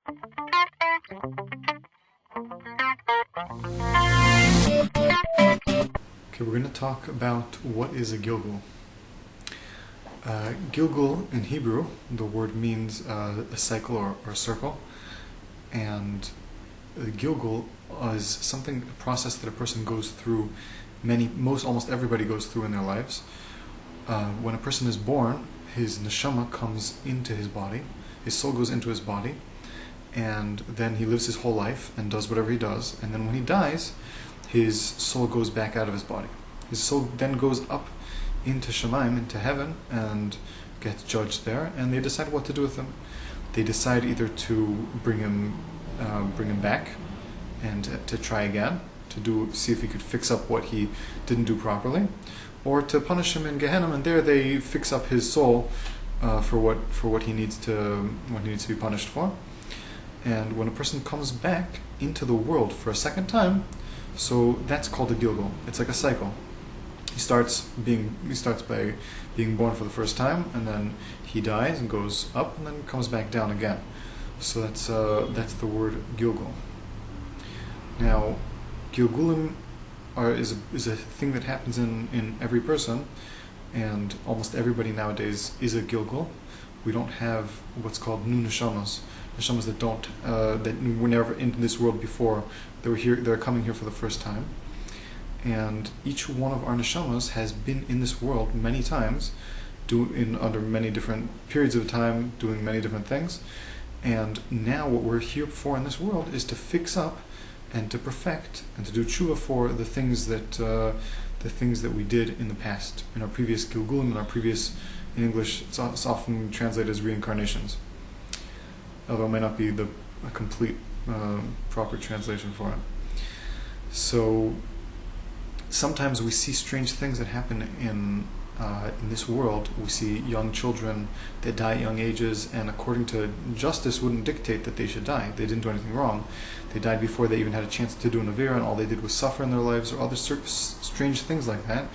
Okay, we're going to talk about what is a Gilgul. Gilgul in Hebrew, the word means a cycle or circle, and the Gilgul is a process that a person goes through. Almost everybody goes through in their lives. When a person is born, his neshama comes into his body, his soul goes into his body, and then he lives his whole life and does whatever he does, and then when he dies, his soul goes back out of his body. His soul then goes up into Shemaim, into heaven, and gets judged there, and they decide what to do with him. They decide either to bring him back and to try again, see if he could fix up what he didn't do properly, or to punish him in Gehenna, and there they fix up his soul for what he needs to be punished for. And when a person comes back into the world for a second time, so that's called a Gilgul. It's like a cycle. He starts by being born for the first time, and then he dies and goes up, and then comes back down again. So that's the word Gilgul. Now, Gilgulim is a thing that happens in every person, and almost everybody nowadays is a Gilgul. We don't have what's called new neshamas that were never in this world before. They're coming here for the first time, and each one of our neshamas has been in this world many times, under many different periods of time, doing many different things. And now what we're here for in this world is to fix up and to perfect and to do tshuva for the things that we did in the past, in our previous Gilgulim, in English it's often translated as reincarnations, although it may not be a complete proper translation for it. So sometimes we see strange things that happen in this world. We see young children that die at young ages, and according to justice wouldn't dictate that they should die. They didn't do anything wrong. They died before they even had a chance to do an avera, and all they did was suffer in their lives, or other strange things like that.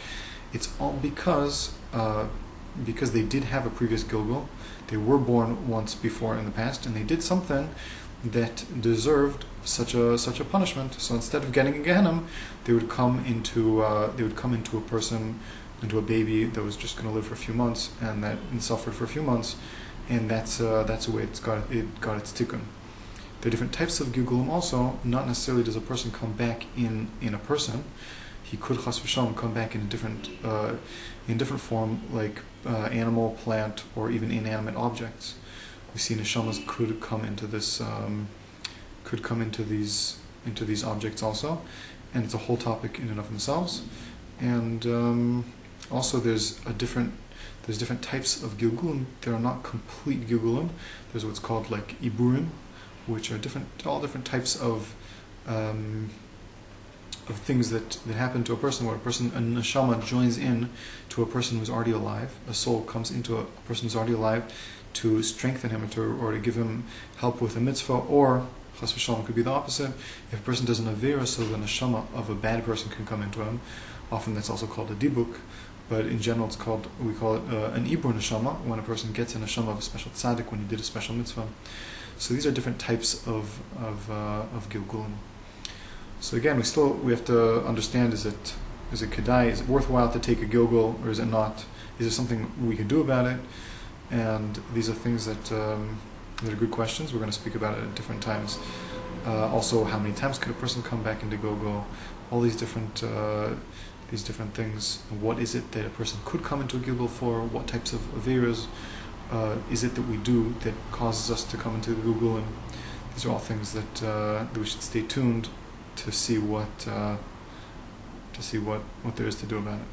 It's all because they did have a previous Gilgul. They were born once before in the past, and they did something that deserved such a punishment. So instead of getting a Gehenna, they would come into a person, into a baby that was just going to live for a few months and suffered for a few months, and that's the way it got its tikkun. There are different types of Gilgulim also. Not necessarily does a person come back in a person. He could chas v'shalom come back in a different form, like animal, plant, or even inanimate objects. We see neshamas could come into these objects also, and it's a whole topic in and of themselves. And also there's different types of Gilgulim. There are not complete Gilgulim. There's what's called like iburim, which are all different types of things that happen to a person, where a neshama joins in to a person who's already alive. A soul comes into a person who's already alive to strengthen him or to give him help with a mitzvah, or chas v'shalom could be the opposite. If a person does an avera, so the neshama of a bad person can come into him. Often that's also called a dibuk, but in general we call it an ibur neshama, when a person gets a neshama of a special tzaddik when he did a special mitzvah. So these are different types of Gilgulim. So again, we have to understand: is it kedai? Is it worthwhile to take a Gilgul, or is it not? Is there something we can do about it? And these are things that are good questions. We're going to speak about it at different times. Also, how many times could a person come back into Gilgul? All these different things. What is it that a person could come into a Gilgul for? What types of averas is it that we do that causes us to come into the Gilgul? And these are all things that we should stay tuned to see what there is to do about it.